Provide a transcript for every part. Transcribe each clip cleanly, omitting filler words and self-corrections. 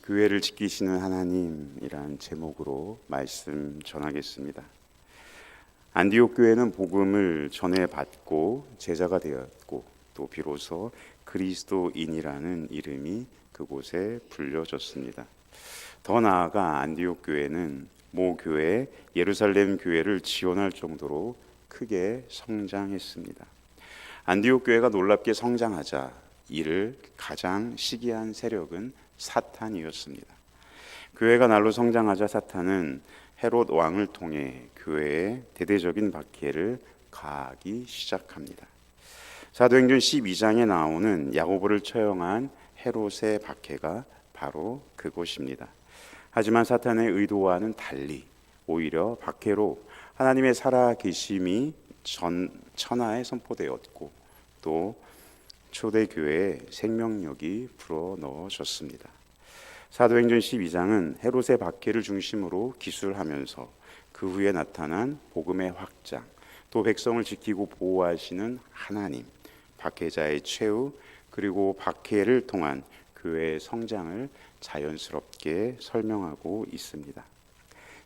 교회를 지키시는 하나님이란 제목으로 말씀 전하겠습니다. 안디옥 교회는 복음을 전해받고 제자가 되었고 또 비로소 그리스도인이라는 이름이 그곳에 불려졌습니다. 더 나아가 안디옥 교회는 모 교회 예루살렘 교회를 지원할 정도로 크게 성장했습니다. 안디옥 교회가 놀랍게 성장하자 이를 가장 시기한 세력은 사탄이었습니다. 교회가 날로 성장하자 사탄은 헤롯 왕을 통해 교회에 대대적인 박해를 가하기 시작합니다. 사도행전 12장에 나오는 야고보를 처형한 헤롯의 박해가 바로 그곳입니다. 하지만 사탄의 의도와는 달리 오히려 박해로 하나님의 살아계심이 천하에 선포되었고 또 초대교회에 생명력이 불어넣어졌습니다. 사도행전 12장은 헤롯의 박해를 중심으로 기술하면서 그 후에 나타난 복음의 확장, 또 백성을 지키고 보호하시는 하나님, 박해자의 최후, 그리고 박해를 통한 교회의 성장을 자연스럽게 설명하고 있습니다.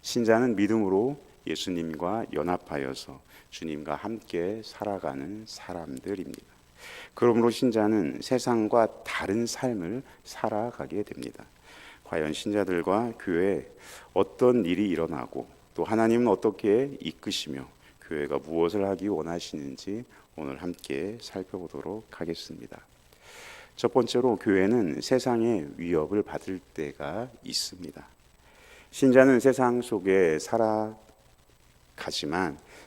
신자는 믿음으로 예수님과 연합하여서 주님과 함께 살아가는 사람들입니다. 그러므로 신자는 세상과 다른 삶을 살아가게 됩니다. 과연 신자들과 교회에 어떤 일이 일어나고 또 하나님은 어떻게 이끄시며 교회가 무엇을 하기 원하시는지 오늘 함께 살펴보도록 하겠습니다. 첫 번째로 교회는 세상의 위협을 받을 때가 있습니다. 신자는 세상 속에 살아가지만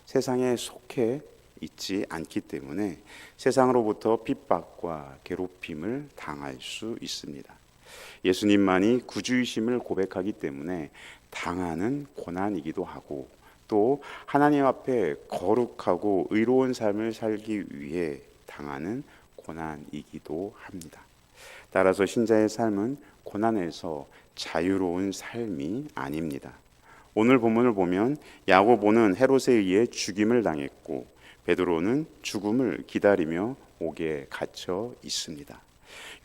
세상에 속해 있지 않기 때문에 세상으로부터 핍박과 괴롭힘을 당할 수 있습니다. 예수님만이 구주이심을 고백하기 때문에 당하는 고난이기도 하고 또 하나님 앞에 거룩하고 의로운 삶을 살기 위해 당하는 고난이기도 합니다. 따라서 신자의 삶은 고난에서 자유로운 삶이 아닙니다. 오늘 본문을 보면 야고보는 헤롯에 의해 죽임을 당했고 베드로는 죽음을 기다리며 옥에 갇혀 있습니다.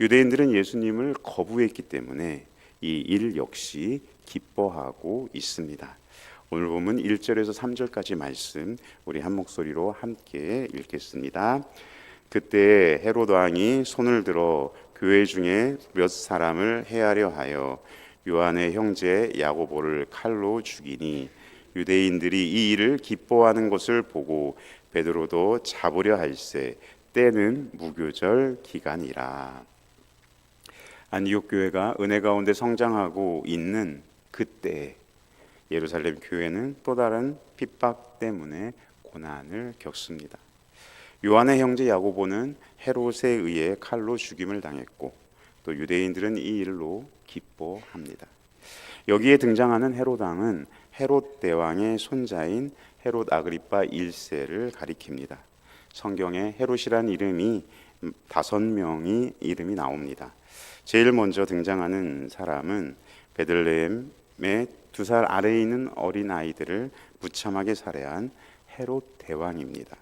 유대인들은 예수님을 거부했기 때문에 이 일 역시 기뻐하고 있습니다. 오늘 보면 1절에서 3절까지 말씀 우리 한 목소리로 함께 읽겠습니다. 그때 헤롯 왕이 손을 들어 교회 중에 몇 사람을 해하려 하여 요한의 형제 야고보를 칼로 죽이니 유대인들이 이 일을 기뻐하는 것을 보고 베드로도 잡으려 할세 때는 무교절 기간이라. 안디옥 교회가 은혜 가운데 성장하고 있는 그때 예루살렘 교회는 또 다른 핍박 때문에 고난을 겪습니다. 요한의 형제 야고보는 헤롯에 의해 칼로 죽임을 당했고 또 유대인들은 이 일로 기뻐합니다. 여기에 등장하는 헤롯 왕은 헤롯 대왕의 손자인 헤롯 아그리파 1세를 가리킵니다. 성경에 헤롯이란 이름이 5명이 이름이 나옵니다. 제일 먼저 등장하는 사람은 베들레헴의 2살 아래에 있는 어린 아이들을 무참하게 살해한 헤롯 대왕입니다.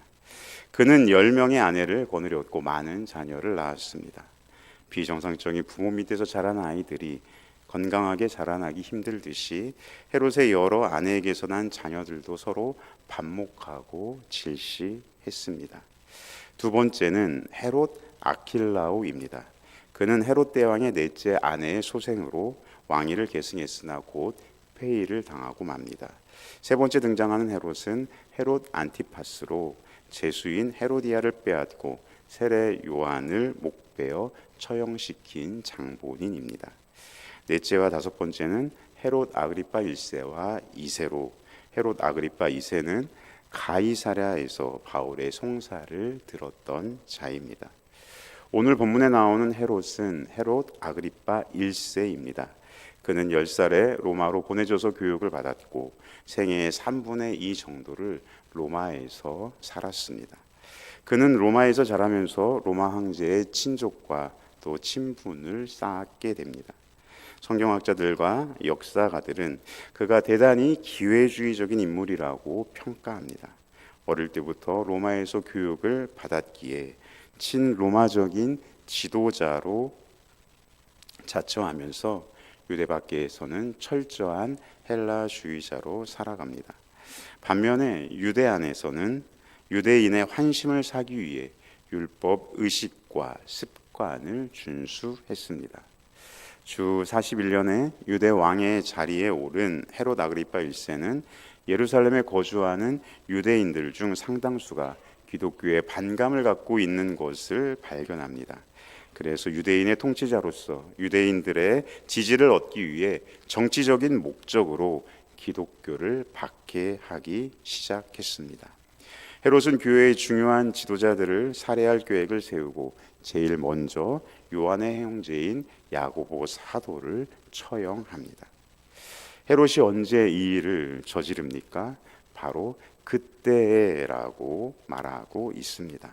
그는 10명의 아내를 거느렸고 많은 자녀를 낳았습니다. 비정상적인 부모 밑에서 자란 아이들이 건강하게 자라나기 힘들듯이 헤롯의 여러 아내에게서 난 자녀들도 서로 반목하고 질시했습니다. 두 번째는 헤롯 아킬라오입니다. 그는 헤롯 대왕의 넷째 아내의 소생으로 왕위를 계승했으나 곧 폐위를 당하고 맙니다. 세 번째 등장하는 헤롯은 헤롯 안티파스로 제수인 헤로디아를 빼앗고 세례 요한을 목베어 처형시킨 장본인입니다. 넷째와 다섯 번째는 헤롯 아그리파 1세와 2세로 헤롯 아그리파 2세는 가이사랴에서 바울의 송사를 들었던 자입니다. 오늘 본문에 나오는 헤롯은 헤롯 아그리파 1세입니다. 그는 10살에 로마로 보내져서 교육을 받았고 생애의 3분의 2 정도를 로마에서 살았습니다. 그는 로마에서 자라면서 로마 황제의 친족과 또 친분을 쌓게 됩니다. 성경학자들과 역사가들은 그가 대단히 기회주의적인 인물이라고 평가합니다. 어릴 때부터 로마에서 교육을 받았기에 친로마적인 지도자로 자처하면서 유대 밖에서는 철저한 헬라주의자로 살아갑니다. 반면에 유대 안에서는 유대인의 환심을 사기 위해 율법 의식과 습관을 준수했습니다. 주 41년에 유대 왕의 자리에 오른 헤롯 아그리파 1세는 예루살렘에 거주하는 유대인들 중 상당수가 기독교에 반감을 갖고 있는 것을 발견합니다. 그래서 유대인의 통치자로서 유대인들의 지지를 얻기 위해 정치적인 목적으로 기독교를 박해하기 시작했습니다. 헤롯은 교회의 중요한 지도자들을 살해할 계획을 세우고 제일 먼저 요한의 형제인 야고보 사도를 처형합니다. 헤롯이 언제 이 일을 저지릅니까? 바로 그때라고 말하고 있습니다.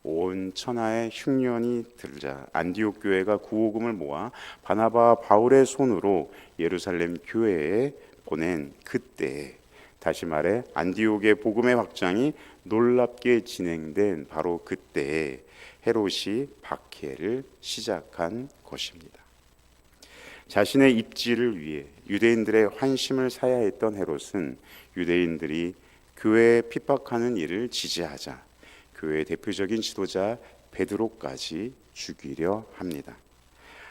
온 천하의 흉년이 들자 안디옥 교회가 구호금을 모아 바나바와 바울의 손으로 예루살렘 교회에 보낸 그때, 다시 말해 안디옥의 복음의 확장이 놀랍게 진행된 바로 그때에 헤롯이 박해를 시작한 것입니다. 자신의 입지를 위해 유대인들의 환심을 사야 했던 헤롯은 유대인들이 교회에 핍박하는 일을 지지하자 교회의 대표적인 지도자 베드로까지 죽이려 합니다.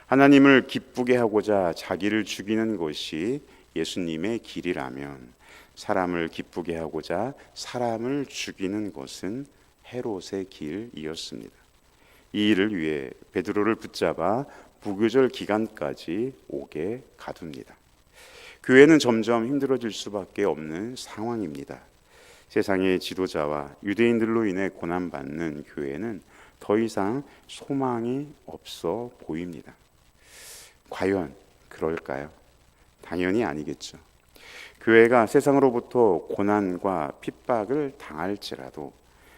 하나님을 기쁘게 하고자 자기를 죽이는 것이 예수님의 길이라면 사람을 기쁘게 하고자 사람을 죽이는 것은 헤롯의 길이었습니다. 이 일을 위해 베드로를 붙잡아 부교절 기간까지 옥에 가둡니다. 교회는 점점 힘들어질 수밖에 없는 상황입니다. 세상의 지도자와 유대인들로 인해 고난받는 교회는 더 이상 소망이 없어 보입니다. 과연 그럴까요? 당연히 아니겠죠. 교회가 세상으로부터 고난과 핍박을 당할지라도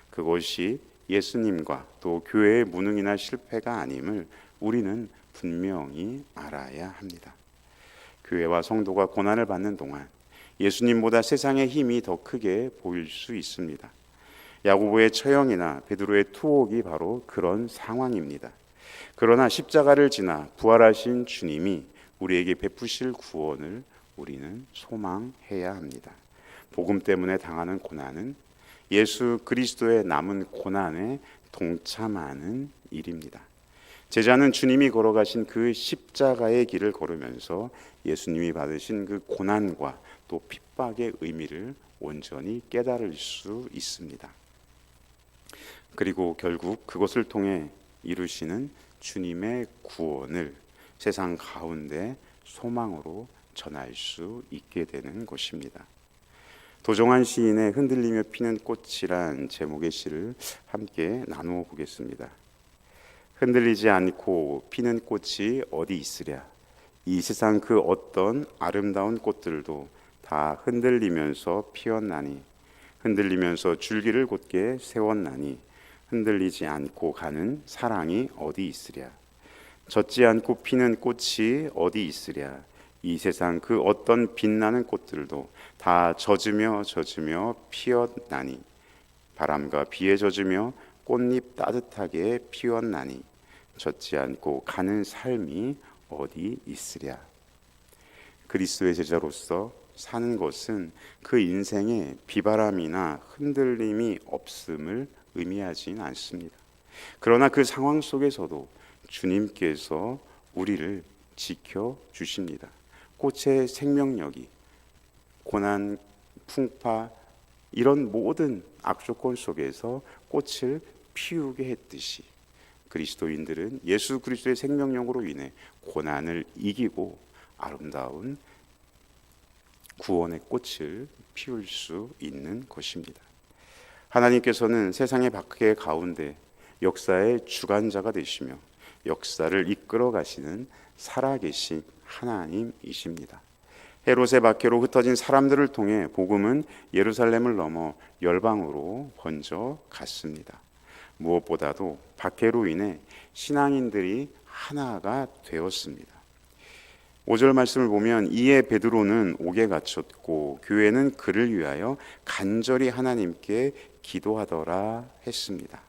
그것이 예수님과 또 교회의 무능이나 실패가 아님을 우리는 분명히 알아야 합니다. 교회와 성도가 고난을 받는 동안 예수님보다 세상의 힘이 더 크게 보일 수 있습니다. 야고보의 처형이나 베드로의 투옥이 바로 그런 상황입니다. 그러나 십자가를 지나 부활하신 주님이 우리에게 베푸실 구원을 우리는 소망해야 합니다. 복음 때문에 당하는 고난은 예수 그리스도의 남은 고난에 동참하는 일입니다. 제자는 주님이 걸어가신 그 십자가의 길을 걸으면서 예수님이 받으신 그 고난과 또 핍박의 의미를 온전히 깨달을 수 있습니다. 그리고 결국 그것을 통해 이루시는 주님의 구원을 세상 가운데 소망으로 전할 수 있게 되는 것입니다. 도종환 시인의 흔들리며 피는 꽃이란 제목의 시를 함께 나누어 보겠습니다. 흔들리지 않고 피는 꽃이 어디 있으랴. 이 세상 그 어떤 아름다운 꽃들도 다 흔들리면서 피었나니, 흔들리면서 줄기를 곧게 세웠나니, 흔들리지 않고 가는 사랑이 어디 있으랴. 젖지 않고 피는 꽃이 어디 있으랴. 이 세상 그 어떤 빛나는 꽃들도 다 젖으며 피었나니, 바람과 비에 젖으며 꽃잎 따뜻하게 피었나니, 젖지 않고 가는 삶이 어디 있으랴. 그리스도의 제자로서 사는 것은 그 인생에 비바람이나 흔들림이 없음을 의미하진 않습니다. 그러나 그 상황 속에서도 주님께서 우리를 지켜주십니다. 꽃의 생명력이 고난, 풍파 이런 모든 악조건 속에서 꽃을 피우게 했듯이 그리스도인들은 예수 그리스도의 생명력으로 인해 고난을 이기고 아름다운 구원의 꽃을 피울 수 있는 것입니다. 하나님께서는 세상의 박해 가운데 역사의 주관자가 되시며 역사를 이끌어 가시는 살아계신 하나님이십니다. 헤롯의 박해로 흩어진 사람들을 통해 복음은 예루살렘을 넘어 열방으로 번져 갔습니다. 무엇보다도 박해로 인해 신앙인들이 하나가 되었습니다. 5절 말씀을 보면 이에 베드로는 옥에 갇혔고 교회는 그를 위하여 간절히 하나님께 기도하더라 했습니다.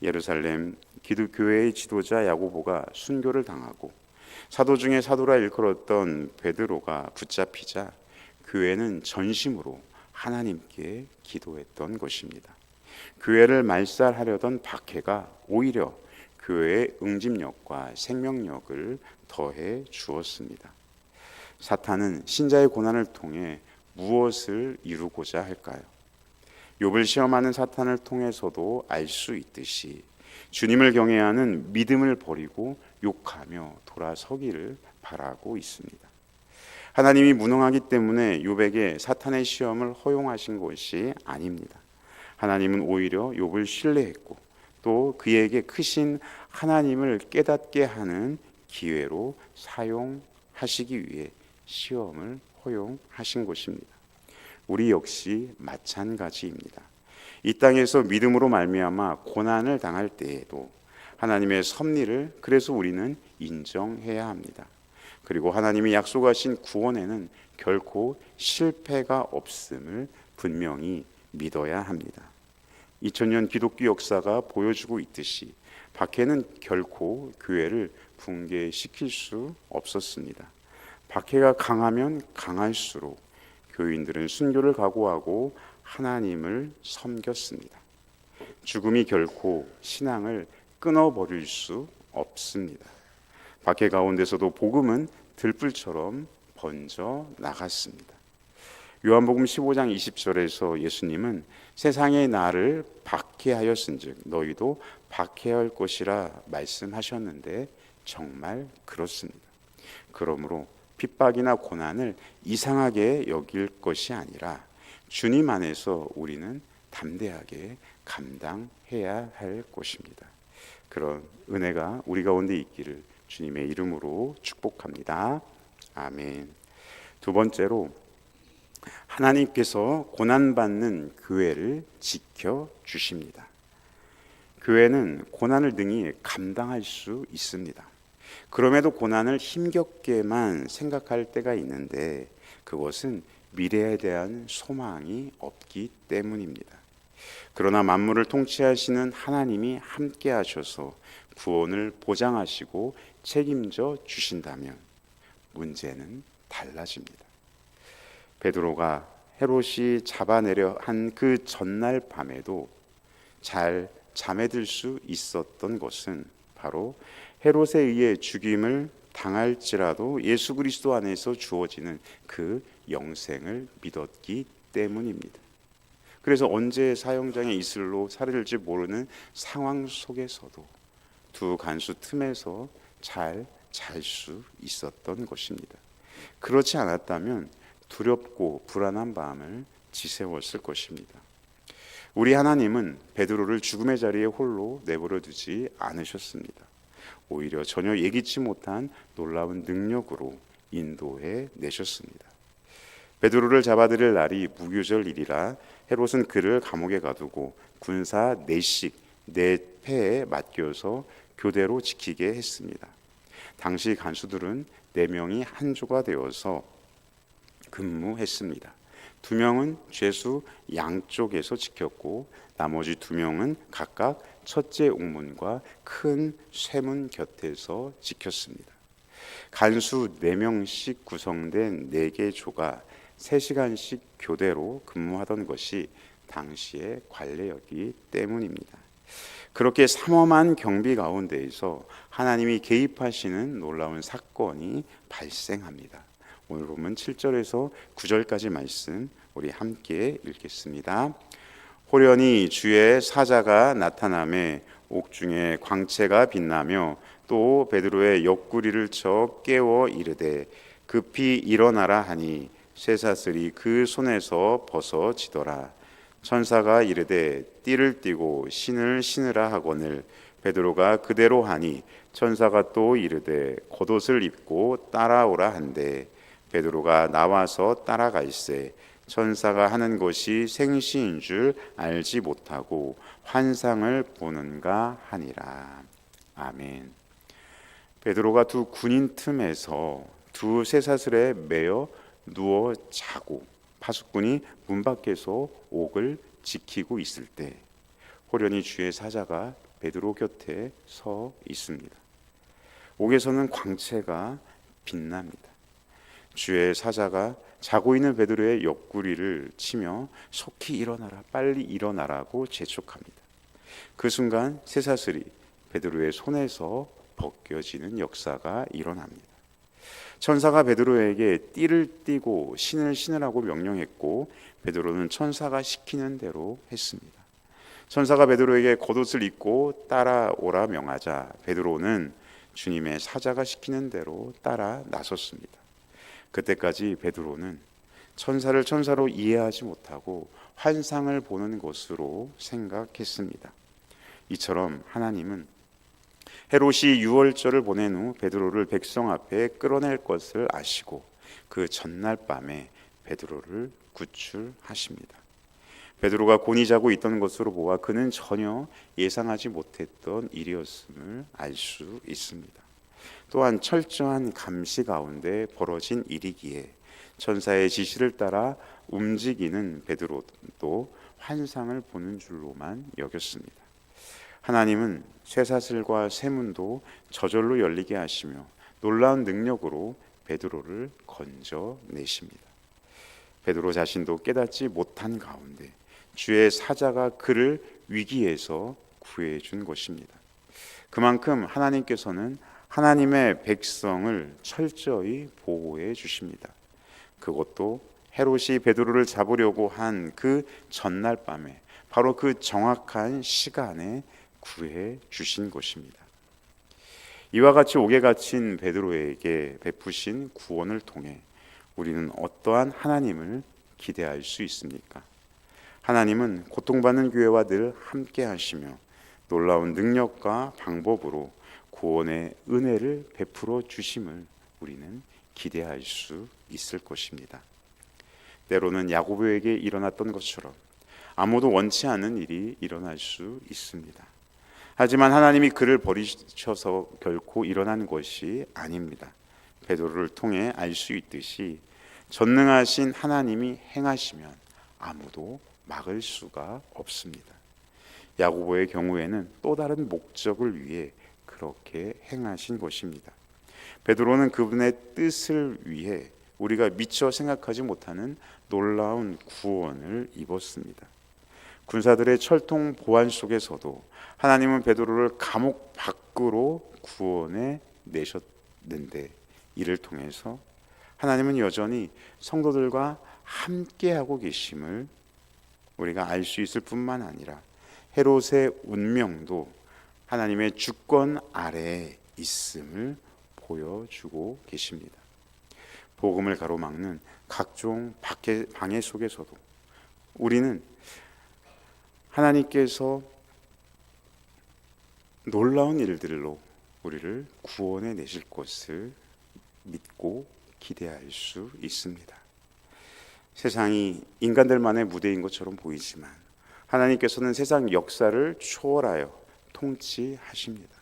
예루살렘 기독교회의 지도자 야고보가 순교를 당하고 사도 중에 사도라 일컬었던 베드로가 붙잡히자 교회는 전심으로 하나님께 기도했던 것입니다. 교회를 말살하려던 박해가 오히려 교회의 응집력과 생명력을 더해 주었습니다. 사탄은 신자의 고난을 통해 무엇을 이루고자 할까요? 욥을 시험하는 사탄을 통해서도 알 수 있듯이 주님을 경외하는 믿음을 버리고 욕하며 돌아서기를 바라고 있습니다. 하나님이 무능하기 때문에 욥에게 사탄의 시험을 허용하신 것이 아닙니다. 하나님은 오히려 욥을 신뢰했고 또 그에게 크신 하나님을 깨닫게 하는 기회로 사용하시기 위해 시험을 허용하신 것입니다. 우리 역시 마찬가지입니다. 이 땅에서 믿음으로 말미암아 고난을 당할 때에도 하나님의 섭리를 그래서 우리는 인정해야 합니다. 그리고 하나님이 약속하신 구원에는 결코 실패가 없음을 분명히 믿어야 합니다. 2000년 기독교 역사가 보여주고 있듯이 박해는 결코 교회를 붕괴시킬 수 없었습니다. 박해가 강하면 강할수록 교인들은 순교를 각오하고 하나님을 섬겼습니다. 죽음이 결코 신앙을 끊어버릴 수 없습니다. 박해 가운데서도 복음은 들불처럼 번져 나갔습니다. 요한복음 15장 20절에서 예수님은 세상의 나를 박해하였은즉 너희도 박해할 것이라 말씀하셨는데 정말 그렇습니다. 그러므로 핍박이나 고난을 이상하게 여길 것이 아니라 주님 안에서 우리는 담대하게 감당해야 할 것입니다. 그런 은혜가 우리 가운데 있기를 주님의 이름으로 축복합니다. 아멘. 두 번째로 하나님께서 고난받는 교회를 지켜주십니다. 교회는 고난을 능히 감당할 수 있습니다. 그럼에도 고난을 힘겹게만 생각할 때가 있는데 그것은 미래에 대한 소망이 없기 때문입니다. 그러나 만물을 통치하시는 하나님이 함께 하셔서 구원을 보장하시고 책임져 주신다면 문제는 달라집니다. 베드로가 헤롯이 잡아내려 한 그 전날 밤에도 잘 잠에 들 수 있었던 것은 바로 헤롯에 의해 죽임을 당할지라도 예수 그리스도 안에서 주어지는 그 영생을 믿었기 때문입니다. 그래서 언제 사형장에 이슬로 사려질지 모르는 상황 속에서도 두 간수 틈에서 잘 잘 수 있었던 것입니다. 그렇지 않았다면 두렵고 불안한 밤을 지새웠을 것입니다. 우리 하나님은 베드로를 죽음의 자리에 홀로 내버려 두지 않으셨습니다. 오히려 전혀 예기치 못한 놀라운 능력으로 인도해 내셨습니다. 베드로를 잡아들일 날이 무교절일이라 헤롯은 그를 감옥에 가두고 군사 넷씩 네 패에 맡겨서 교대로 지키게 했습니다. 당시 간수들은 4명이 한 조가 되어서 근무했습니다. 2명은 죄수 양쪽에서 지켰고 나머지 2명은 각각 첫째 옥문과 큰 쇠문 곁에서 지켰습니다. 간수 4명씩 구성된 4개 조가 3시간씩 교대로 근무하던 것이 당시의 관례였기 때문입니다. 그렇게 삼엄한 경비 가운데에서 하나님이 개입하시는 놀라운 사건이 발생합니다. 오늘 보면 7절에서 9절까지 말씀 우리 함께 읽겠습니다. 호련히 주의 사자가 나타나매 옥중에 광채가 빛나며 또 베드로의 옆구리를 쳐 깨워 이르되 급히 일어나라 하니 쇠사슬이 그 손에서 벗어지더라. 천사가 이르되 띠를 띠고 신을 신으라 하거늘 베드로가 그대로 하니 천사가 또 이르되 겉옷을 입고 따라오라 한대 베드로가 나와서 따라갈새 천사가 하는 것이 생시인 줄 알지 못하고 환상을 보는가 하니라. 아멘. 베드로가 두 군인 틈에서 두 쇠사슬에 매여 누워 자고 파수꾼이 문 밖에서 옥을 지키고 있을 때 호련히 주의 사자가 베드로 곁에 서 있습니다. 옥에서는 광채가 빛납니다. 주의 사자가 자고 있는 베드로의 옆구리를 치며 속히 일어나라, 빨리 일어나라고 재촉합니다. 그 순간 쇠사슬이 베드로의 손에서 벗겨지는 역사가 일어납니다. 천사가 베드로에게 띠를 띠고 신을 신으라고 명령했고 베드로는 천사가 시키는 대로 했습니다. 천사가 베드로에게 겉옷을 입고 따라오라 명하자 베드로는 주님의 사자가 시키는 대로 따라 나섰습니다. 그때까지 베드로는 천사를 천사로 이해하지 못하고 환상을 보는 것으로 생각했습니다. 이처럼 하나님은 헤롯이 유월절을 보낸 후 베드로를 백성 앞에 끌어낼 것을 아시고 그 전날 밤에 베드로를 구출하십니다. 베드로가 곤히 자고 있던 것으로 보아 그는 전혀 예상하지 못했던 일이었음을 알 수 있습니다. 또한 철저한 감시 가운데 벌어진 일이기에 천사의 지시를 따라 움직이는 베드로도 환상을 보는 줄로만 여겼습니다. 하나님은 쇠사슬과 쇠문도 저절로 열리게 하시며 놀라운 능력으로 베드로를 건져내십니다. 베드로 자신도 깨닫지 못한 가운데 주의 사자가 그를 위기에서 구해준 것입니다. 그만큼 하나님께서는 하나님의 백성을 철저히 보호해 주십니다. 그것도 헤롯이 베드로를 잡으려고 한 그 전날 밤에 바로 그 정확한 시간에 구해 주신 것입니다. 이와 같이 옥에 갇힌 베드로에게 베푸신 구원을 통해 우리는 어떠한 하나님을 기대할 수 있습니까? 하나님은 고통받는 교회와 늘 함께 하시며 놀라운 능력과 방법으로 구원의 은혜를 베풀어 주심을 우리는 기대할 수 있을 것입니다. 때로는 야고보에게 일어났던 것처럼 아무도 원치 않은 일이 일어날 수 있습니다. 하지만 하나님이 그를 버리셔서 결코 일어난 것이 아닙니다. 베드로를 통해 알 수 있듯이 전능하신 하나님이 행하시면 아무도 막을 수가 없습니다. 야고보의 경우에는 또 다른 목적을 위해 그렇게 행하신 것입니다. 베드로는 그분의 뜻을 위해 우리가 미처 생각하지 못하는 놀라운 구원을 입었습니다. 군사들의 철통 보안 속에서도 하나님은 베드로를 감옥 밖으로 구원해 내셨는데 이를 통해서 하나님은 여전히 성도들과 함께하고 계심을 우리가 알 수 있을 뿐만 아니라 헤롯의 운명도 하나님의 주권 아래에 있음을 보여주고 계십니다. 복음을 가로막는 각종 방해 속에서도 우리는 하나님께서 놀라운 일들로 우리를 구원해 내실 것을 믿고 기대할 수 있습니다. 세상이 인간들만의 무대인 것처럼 보이지만 하나님께서는 세상 역사를 초월하여 통치하십니다.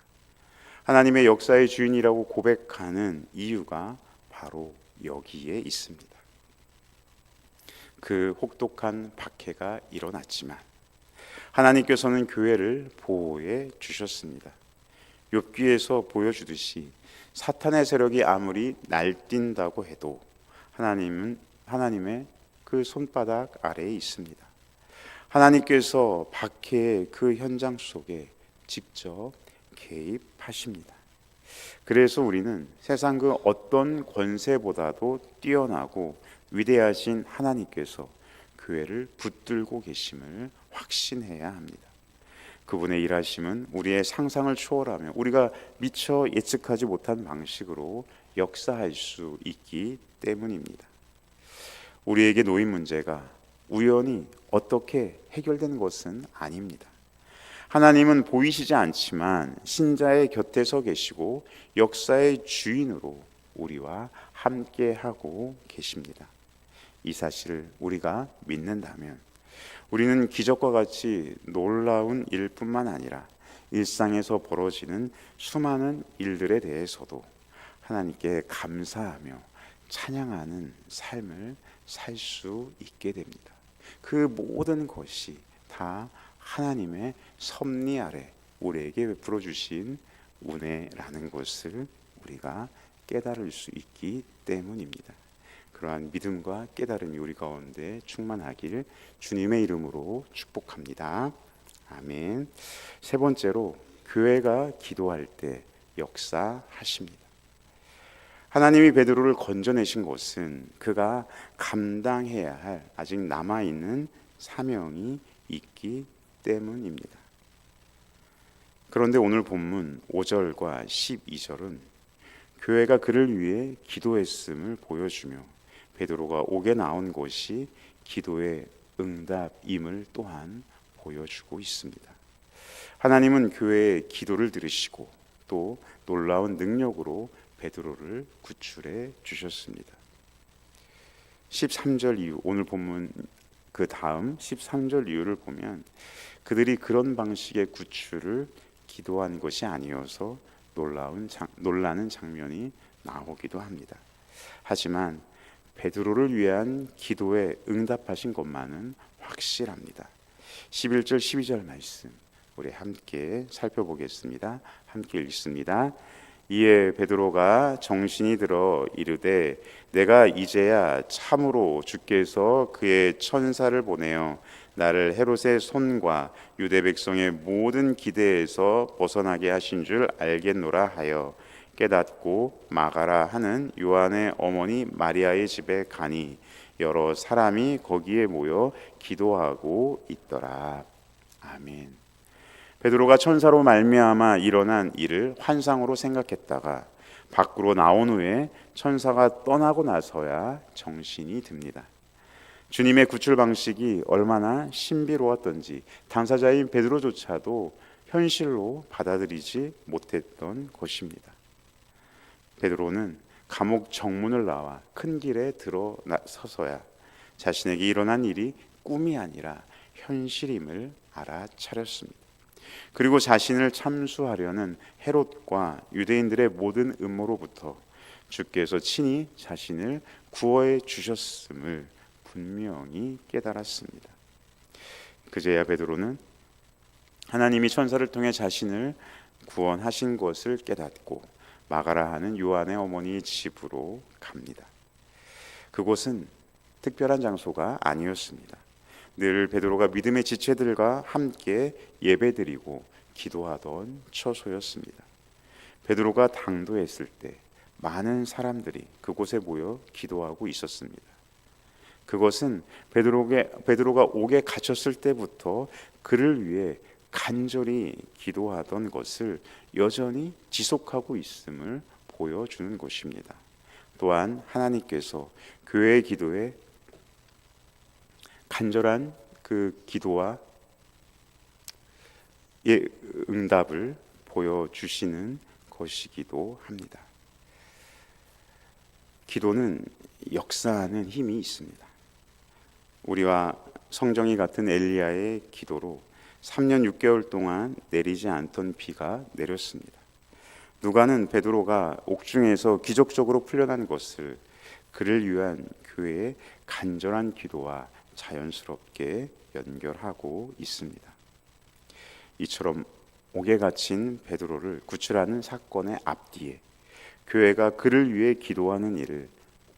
하나님의 역사의 주인이라고 고백하는 이유가 바로 여기에 있습니다. 그 혹독한 박해가 일어났지만 하나님께서는 교회를 보호해 주셨습니다. 욥기에서 보여주듯이 사탄의 세력이 아무리 날뛴다고 해도 하나님은 하나님의 그 손바닥 아래에 있습니다. 하나님께서 박해의 그 현장 속에 직접 개입하십니다. 그래서 우리는 세상 그 어떤 권세보다도 뛰어나고 위대하신 하나님께서 교회를 붙들고 계심을 확신해야 합니다. 그분의 일하심은 우리의 상상을 초월하며 우리가 미처 예측하지 못한 방식으로 역사할 수 있기 때문입니다. 우리에게 놓인 문제가 우연히 어떻게 해결되는 것은 아닙니다. 하나님은 보이시지 않지만 신자의 곁에 서 계시고 역사의 주인으로 우리와 함께하고 계십니다. 이 사실을 우리가 믿는다면 우리는 기적과 같이 놀라운 일뿐만 아니라 일상에서 벌어지는 수많은 일들에 대해서도 하나님께 감사하며 찬양하는 삶을 살 수 있게 됩니다. 그 모든 것이 다 하나님의 섭리 아래 우리에게 베풀어 주신 은혜라는 것을 우리가 깨달을 수 있기 때문입니다. 그러한 믿음과 깨달음이 우리 가운데 충만하길 주님의 이름으로 축복합니다. 아멘. 세 번째로, 교회가 기도할 때 역사하십니다. 하나님이 베드로를 건져내신 것은 그가 감당해야 할 아직 남아있는 사명이 있기 때문입니다. 그런데 오늘 본문 5절과 12절은 교회가 그를 위해 기도했음을 보여주며 베드로가 옥에 나온 것이 기도의 응답임을 또한 보여주고 있습니다. 하나님은 교회의 기도를 들으시고 또 놀라운 능력으로 베드로를 구출해 주셨습니다. 13절 이후, 오늘 본문 그 다음 13절 이후를 보면 그들이 그런 방식의 구출을 기도한 것이 아니어서 놀라는 장면이 나오기도 합니다. 하지만 베드로를 위한 기도에 응답하신 것만은 확실합니다. 11절 12절 말씀 우리 함께 살펴보겠습니다. 함께 읽습니다. 이에 베드로가 정신이 들어 이르되 내가 이제야 참으로 주께서 그의 천사를 보내어 나를 헤롯의 손과 유대 백성의 모든 기대에서 벗어나게 하신 줄 알겠노라 하여 깨닫고 마가라 하는 요한의 어머니 마리아의 집에 가니 여러 사람이 거기에 모여 기도하고 있더라. 아멘. 베드로가 천사로 말미암아 일어난 일을 환상으로 생각했다가 밖으로 나온 후에 천사가 떠나고 나서야 정신이 듭니다. 주님의 구출 방식이 얼마나 신비로웠던지 당사자인 베드로조차도 현실로 받아들이지 못했던 것입니다. 베드로는 감옥 정문을 나와 큰 길에 들어서서야 자신에게 일어난 일이 꿈이 아니라 현실임을 알아차렸습니다. 그리고 자신을 참수하려는 헤롯과 유대인들의 모든 음모로부터 주께서 친히 자신을 구원해 주셨음을 분명히 깨달았습니다. 그제야 베드로는 하나님이 천사를 통해 자신을 구원하신 것을 깨닫고 마가라 하는 요한의 어머니의 집으로 갑니다. 그곳은 특별한 장소가 아니었습니다. 늘 베드로가 믿음의 지체들과 함께 예배드리고 기도하던 처소였습니다. 베드로가 당도했을 때 많은 사람들이 그곳에 모여 기도하고 있었습니다. 그것은 베드로가 옥에 갇혔을 때부터 그를 위해 간절히 기도하던 것을 여전히 지속하고 있음을 보여주는 것입니다. 또한 하나님께서 교회의 기도에 간절한 그 기도와 응답을 보여주시는 것이기도 합니다. 기도는 역사하는 힘이 있습니다. 우리와 성정이 같은 엘리야의 기도로 3년 6개월 동안 내리지 않던 비가 내렸습니다. 누가는 베드로가 옥중에서 기적적으로 풀려난 것을 그를 위한 교회의 간절한 기도와 자연스럽게 연결하고 있습니다. 이처럼 옥에 갇힌 베드로를 구출하는 사건의 앞뒤에 교회가 그를 위해 기도하는 일을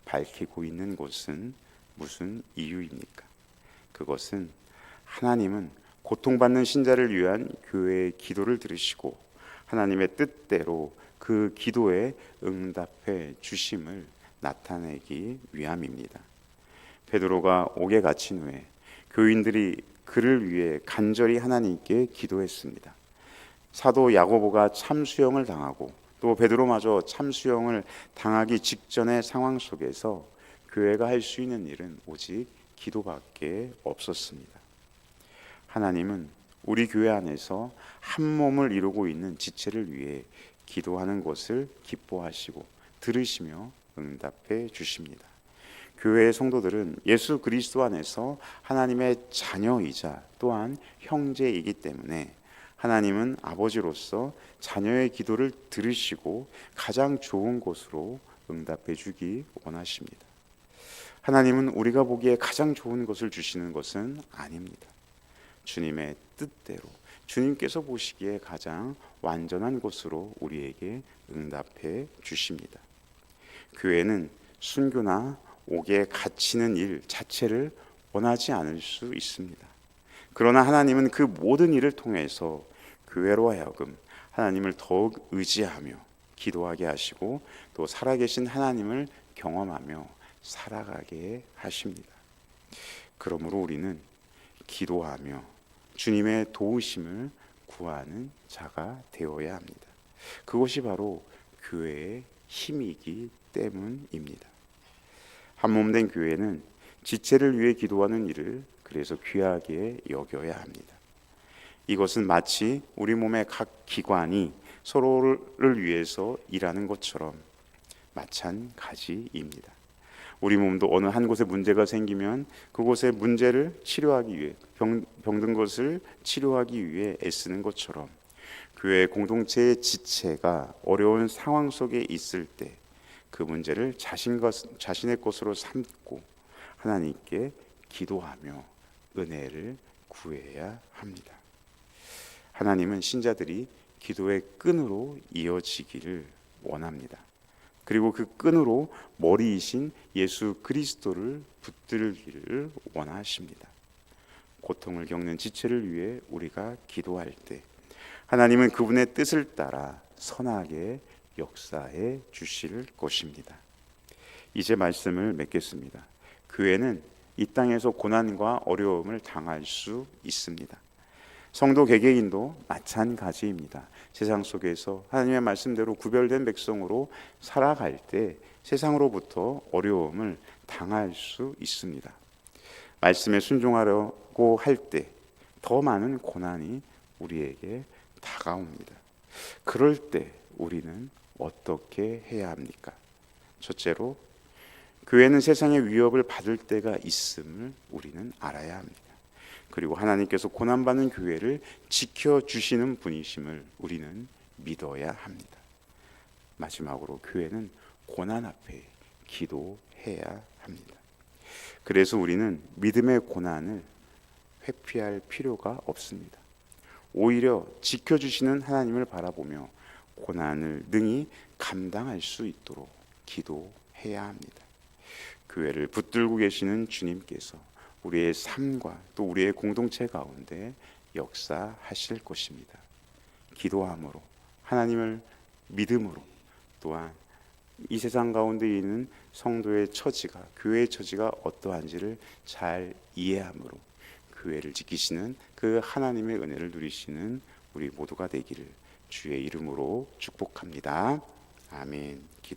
밝히고 있는 것은 무슨 이유입니까? 그것은 하나님은 고통받는 신자를 위한 교회의 기도를 들으시고 하나님의 뜻대로 그 기도에 응답해 주심을 나타내기 위함입니다. 베드로가 옥에 갇힌 후에 교인들이 그를 위해 간절히 하나님께 기도했습니다. 사도 야고보가 참수형을 당하고 또 베드로마저 참수형을 당하기 직전의 상황 속에서 교회가 할 수 있는 일은 오직 기도밖에 없었습니다. 하나님은 우리 교회 안에서 한 몸을 이루고 있는 지체를 위해 기도하는 것을 기뻐하시고 들으시며 응답해 주십니다. 교회의 성도들은 예수 그리스도 안에서 하나님의 자녀이자 또한 형제이기 때문에 하나님은 아버지로서 자녀의 기도를 들으시고 가장 좋은 곳으로 응답해 주기 원하십니다. 하나님은 우리가 보기에 가장 좋은 것을 주시는 것은 아닙니다. 주님의 뜻대로 주님께서 보시기에 가장 완전한 것으로 우리에게 응답해 주십니다. 교회는 순교나 옥에 갇히는 일 자체를 원하지 않을 수 있습니다. 그러나 하나님은 그 모든 일을 통해서 교회로 하여금 하나님을 더욱 의지하며 기도하게 하시고 또 살아계신 하나님을 경험하며 살아가게 하십니다. 그러므로 우리는 기도하며 주님의 도우심을 구하는 자가 되어야 합니다. 그것이 바로 교회의 힘이기 때문입니다. 한몸된 교회는 지체를 위해 기도하는 일을 그래서 귀하게 여겨야 합니다. 이것은 마치 우리 몸의 각 기관이 서로를 위해서 일하는 것처럼 마찬가지입니다. 우리 몸도 어느 한 곳에 문제가 생기면 그곳의 문제를 치료하기 위해 병든 것을 치료하기 위해 애쓰는 것처럼 교회 공동체의 지체가 어려운 상황 속에 있을 때 그 문제를 자신의 것으로 삼고 하나님께 기도하며 은혜를 구해야 합니다. 하나님은 신자들이 기도의 끈으로 이어지기를 원합니다. 그리고 그 끈으로 머리이신 예수 그리스도를 붙들기를 원하십니다. 고통을 겪는 지체를 위해 우리가 기도할 때 하나님은 그분의 뜻을 따라 선하게 역사해 주실 것입니다. 이제 말씀을 맺겠습니다. 교회는 이 땅에서 고난과 어려움을 당할 수 있습니다. 성도 개개인도 마찬가지입니다. 세상 속에서 하나님의 말씀대로 구별된 백성으로 살아갈 때 세상으로부터 어려움을 당할 수 있습니다. 말씀에 순종하려고 할 때 더 많은 고난이 우리에게 다가옵니다. 그럴 때 우리는 어떻게 해야 합니까? 첫째로 교회는 세상의 위협을 받을 때가 있음을 우리는 알아야 합니다. 그리고 하나님께서 고난받는 교회를 지켜주시는 분이심을 우리는 믿어야 합니다. 마지막으로 교회는 고난 앞에 기도해야 합니다. 그래서 우리는 믿음의 고난을 회피할 필요가 없습니다. 오히려 지켜주시는 하나님을 바라보며 고난을 능히 감당할 수 있도록 기도해야 합니다. 교회를 붙들고 계시는 주님께서 우리의 삶과 또 우리의 공동체 가운데 역사하실 것입니다. 기도함으로 하나님을 믿음으로 또한 이 세상 가운데 있는 성도의 처지가 교회의 처지가 어떠한지를 잘 이해함으로 교회를 지키시는 그 하나님의 은혜를 누리시는 우리 모두가 되기를 주의 이름으로 축복합니다. 아멘.